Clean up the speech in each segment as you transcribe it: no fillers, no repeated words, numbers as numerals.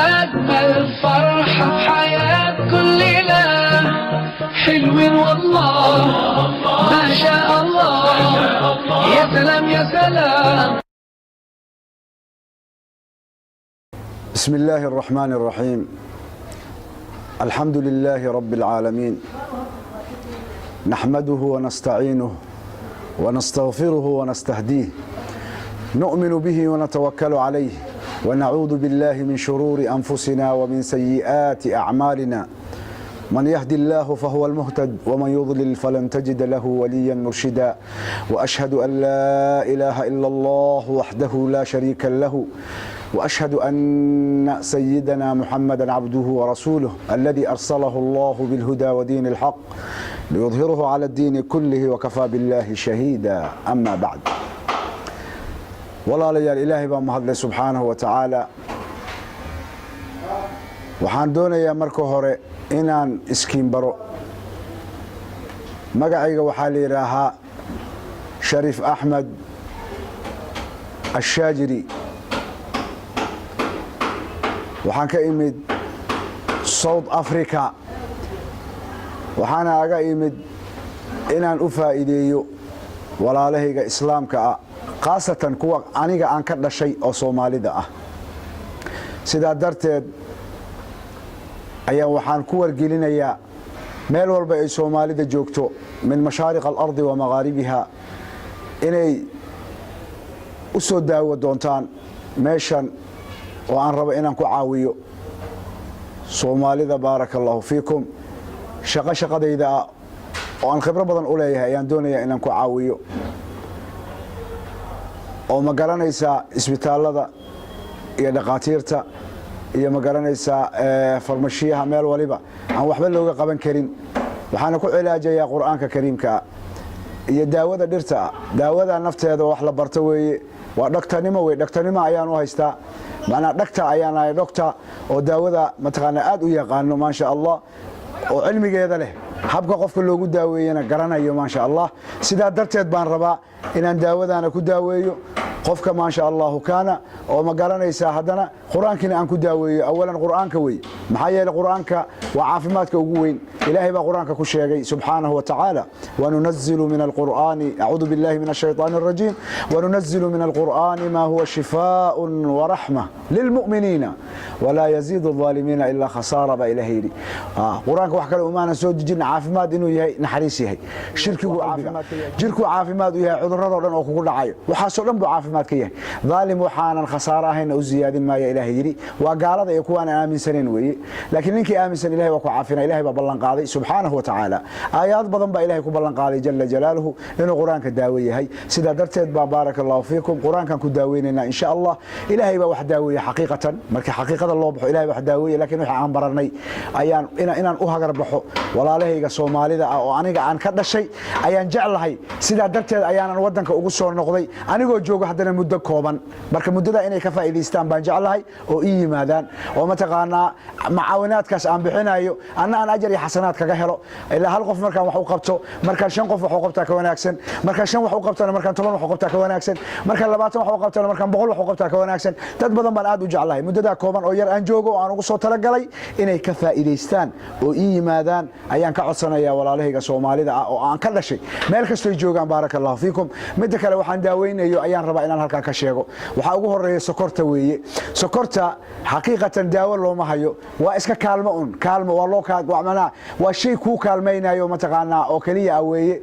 أجمل فرحة في حياة كل ليلة حلوين والله ما شاء الله يا سلام يا سلام. بسم الله الرحمن الرحيم. الحمد لله رب العالمين، نحمده ونستعينه ونستغفره ونستهديه، نؤمن به ونتوكل عليه، ونعوذ بالله من شرور أنفسنا ومن سيئات أعمالنا. من يهدي الله فهو المهتد ومن يضلل فلن تجد له وليا مرشدا. وأشهد أن لا إله إلا الله وحده لا شريك له، وأشهد أن سيدنا محمدا عبده ورسوله الذي أرسله الله بالهدى ودين الحق ليظهره على الدين كله وكفى بالله شهيدا. أما بعد، walaalayaal ilaahay baa mahadlay subxaanahu wa tacaala. waxaan doonayaa marka hore inaan iskiin baro. magacayga waxaa la yidhaahaa Shariif Axmed Ashaajiri. waxaan ka imid South Africa. waxaana aga imid inaan u faa'iideeyo walaalahayga islaamka ah, khaasatan kuwa aniga aan ka dhashay oo Soomaalida ah. sidaa darteed ayaa waxaan ku wargelinayaa meel walba ay Soomaalida joogto min mashaariq al-ardi wa maghaaribiha inay u soo daawo doontaan meeshan oo aan rabo inaan ku caawiyo Soomaalida. baarakallahu fiikum. shaqadayda oo aan khibro badan u leeyahay ayaan doonayaa inaan ku caawiyo, oo ma garanaysaa isbitaalada iyo dhaqaatiirta iyo ma garanaysaa farmashiyaha meel waliba aan waxba looga qaban karin. waxaana ku cilaajayaa qur'aanka kariimka iyo daawada dhirta. daawada nafteeda wax la barto weeye, waa dhaqtanimo weeye. dhaqtanimo ayaan u haystaa, macnaa dhaqta ayaan ahay, dhaqta oo daawada mataqaanaa aad u yaqaano maasha Allah, oo cilmigeeda leh, habka qofka loogu daaweeyana garanayo maasha Allah. sidaa darteed baan rabaa inaan daawadaana ku daaweeyo qofka maasha Allah kaana, oo ma garanaysaa haddana qur'aankina aan ku daaweeyo. awalan qur'aanka wey, maxaa yeelay qur'aanka waa caafimaadka ugu weyn. ilaahay baa qur'aanka ku sheegay subxaanahu wa tacaala, wanunazzilu min alqur'aani, acuudu billahi min ashaytaani arajiim, wanunazzilu min alqur'aani maa huwa shifaaءun waraxma lilmu'miniina walaa yaziidu الظaalimiina ilaa khasaara baa ilaahay yidhi. qur'aanka wax kale umaanan soo dejin caafimaad inuu yahay, naxariis yahay. jirkuu caafimaad u yahay, cudurradoo dhan oo kugu dhacayo waxaasoo dhan buu caafimaad ka yahay. dhaalim waxaanan khasaaro ahayna u ziyaadin maaya ilaahay yidhi. waa gaalada iyo kuwaan aaminsanayn weeye, laakiin ninkii aaminsan ilahay waa ku caafina. ilahay baa ballan qaaday subxaanahu wa tacaala. aayaad badan baa ilahay ku ballan qaaday jalla jalaaluhu inuu qur'aanka daawo yahay. sidaa darteed baa baarakallahu fiikum qur'aankan ku daaweynaynaa insha Allah. ilaahay baa wax daaweeya xaqiiqatan, marka xaqiiqada loo baxo ilahay wax daaweeya. laakiin waxa aan baranay ayaan inaan u hagar baxo walaalahayga Soomaalida ah oo aniga aan ka dhashay ayaan jeclahay. sidaa darteed ayaanan wadanka ugu soo noqday anigoo joogo haddana muddo kooban. marka muddada inay ka faa'iideystaan baan jeclahay oo ii yimaadaan, oo mataqaanaa macaawinaadkaas aan bixinayo anna aan ajar iyo xasanaad kaga helo. ilaa hal qof markaan wax u qabto, markaan 5 qof wax u qabtaa ka wanaagsan, markaan 5 wax u qabtana markaan 10 wax u qabtaa ka wanaagsan, markaan 20 wax u qabtana markaan 100 wax u qabtaa ka wanaagsan. dad badan baan aad u jeclahay muddada kooban oo yar aan joogo oo aan ugu soo talagalay inay ka faa'iideystaan oo ii yimaadaan ayaan ka codsanayaa walaalahayga Soomaalida ah oo aan ka dhashay meel kasta ay joogaan. baarakallahu fiikum. mid kale waxaan daaweynayo ayaan rabaa inaan halkaan ka sheego. waxa ugu horeeya sokorta weeye. sokorta xaqiiqatan daawo looma hayo, waa iska kaalmo un. kaalmo waa loo macnaa waa shay ku kaalmaynayo mataqaanaa oo kaliya weeye.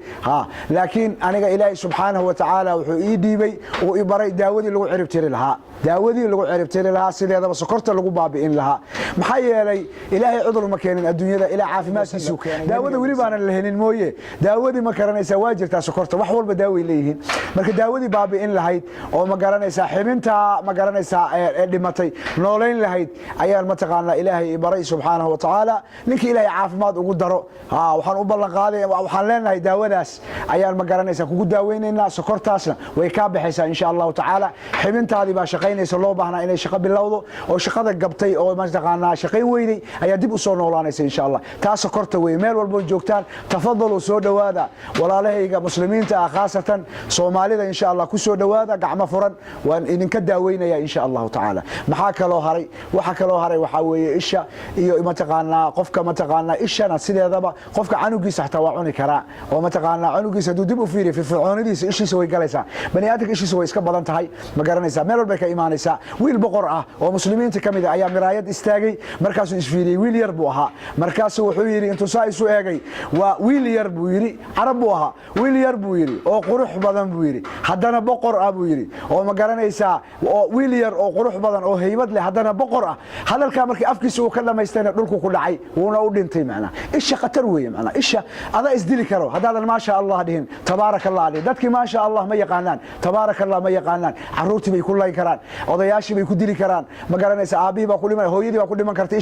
laakiin aniga ilaahay subxaanahu wa tacaala wuxuu ii dhiibay oo ii baray daawadii lagu cirib tiri lahaa. daawadii lagu cirib tiri lahaa sideedaba sokorta lagu baabi'in lahaa. maxaa yeelay ilaahay cudur ma keenin adduunyada, ilaa caafimaadkiisu daawada weli baanan la helin mooye. daawadii ma garanaysaa waa jirtaa sokorta, wax walba daaway leeyihiin. marka daawadii baabi'in lahayd oo ma garanaysaa xibinta ma garanaysaa ee dhimatay nooleyn lahayd ayaan mataqaanaa ilaahay baray subxaanahu wa tacaala. ninkii ilaahay caafimaad ugu daro waxaan u ballan qaaday, waxaan leenahay daawadaas ayaan ma garanaysaa kugu daaweynaynaa. sokortaasna way ka baxaysaa insha Allah tacaala. xibintaadii baa shaqaynayso loo baahnaa inay shaqo bilowdo oo shaqada gabtay oo mataqaanaa shaqayn weyday ayaa dib u soo noolaanaysa insha Allah taas korta weey meel walbo joogtaan tafadalo soo dhawaada walaalahayga muslimiinta ah khaasatan Soomaalida insha Allah ku soo dhawaada gacmo furan waan idinka daaweynaya insha Allah taala maxaa kaloo haray waxa weeye isha iyo mataqaanaa qofka mataqaanaa ishana sideedaba qofka canugiisa xataa waa cuni karaa oo mataqaanaa canugiisa haduu dib u fiiriyo firfircoonidiisa ishiisa way galaysaa bani aadamka ishiisa way iska badan tahay ma garanaysaa meel walba ka imaanaysaa wiil boqor ah oo muslimiinta kamid ah ayaa miraayad istaagay markaas uu isfiiriyay wiil yar buu ahaa markaas wuxuu yiri intuu saa isu eegay waa wiil yar buu yiri arab buu ahaa wiil yar buu yiri oo qurux badan buu yiri haddana boqor ah buu yiri oo ma garanaysaa oo wiil yar oo qurux badan oo haybad leh haddana boqor ah hadalka markii afkiisa uu ka dhameystayna dhulku ku dhacay wuuna u dhintay macna isha qatar weeye macna isha ada isdili karo hadaadan ma sha Allah dhihin tabaarakallah dadkii ma sha Allah ma yaqaanaan tabaarakallah ma yaqaanaan caruurtii bay ku layn karaan odayaashii bay ku dili karaan ma garanaysaa aabihi baa ku dhiman hooyadii baa ku dhiman karta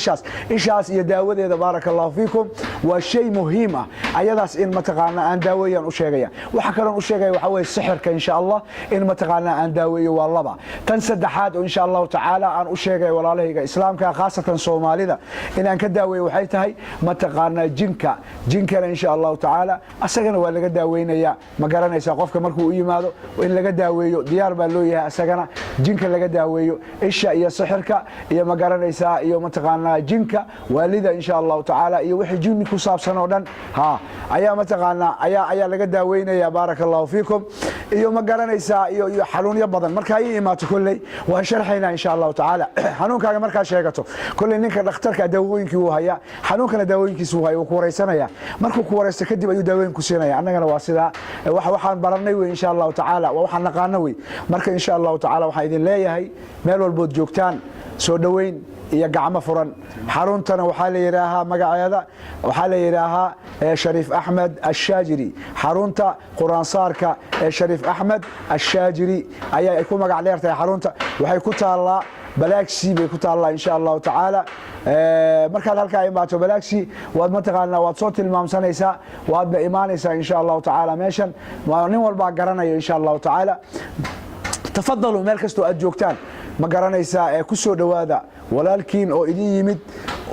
ishaas iyo daawadeeda baarakallahu fiikum waa shay muhiim ah ayadaas in mataqaana aan daaweeyaan u sheegaya waxa kale oo u sheegaya waxa way sixirka insha Allah in mataqaana aan daaweeyo waa laba tan saddexaad oo insha Allah taala aan u sheegay walaalahayga islaamka khaasatan Soomaalida in aan ka daaweeyo waxay tahay mataqaana jinkana insha Allah taala asagana waa laga daaweynaya ma garanaysaa qofka markuu u yimaado in laga daaweeyo diyaar baa loo yahay asagana jinka laga daaweeyo isha iyo sixirka iyo ma garanaysaa iyo mataqaana jinka waalida insha Allah taala iyo wixii jinni ku saabsan oo dhan ayaa mataqaana ayaa laga daaweynaya baarakallahu fiikum iyo ma garanaysaa iyo xanuunyo badan marka ay imaato kulay waan sharxayna insha Allah taala xanuunkaaga marka sheegato kulay ninka dhakhtarka daawooyinkii uu haya xanuunkana daawooyinkiisu uu hayo ku wareysanaya markuu ku wareysto kadib ayuu daawooyin ku siinaya annagana waa sida waxaan baranay way insha Allah taala waxaan naqaano way marka insha Allah taala waxaan idin leeyahay meel walbo joogtaan soo dhaweyn iyo gacmo furan xaruntana waxa la yiraahaa magaceeda waxa la yiraahaa Sharif Ahmed Ash-Shajiri xarunta Quraan saarka Sharif Ahmed Ash-Shajiri ayaa ku magac leertay xarunta waxay ku taalaa Balaagsi bay ku taalaa insha Allah taala markaad halka imaato Balaagsi waad mataqaana waad soo tilmaamsanaysaa waad iimaanaysaa insha Allah taala meeshan waa nin walba garanayo insha Allah taala tafadalo meel kasto aad joogtaan ma garanaysaa ku soo dhawaada walaalkiin oo idin yimid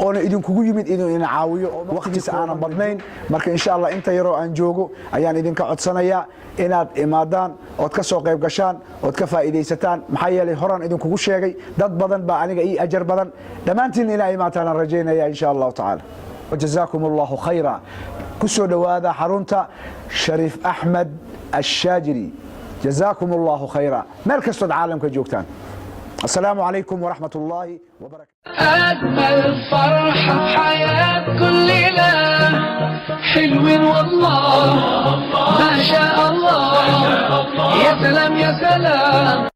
oo idin kugu yimid idin caawiyo waqtiisa aan badnayn marka insha Allah inta yaro aan joogo ayaan idin ka codsanayaa inaad imaadaan oo ka soo qayb gashaan oo ka faa'iideysataan maxaa yeelay horan idin kugu sheegay dad badan baa aniga ii ajar badan dhamaantiin ina imaataan rajaynaya insha Allah taala wajazaakumullahu khayra ku soo dhawaada xarunta Sharif Ahmed Ash-Shajiri jazaakumullahu khayra meel kasto caalamka joogtaan السلام عليكم ورحمة الله وبركاته أجمل فرحة في حياة كل ليلة حلو والله ما شاء الله يا سلام يا سلام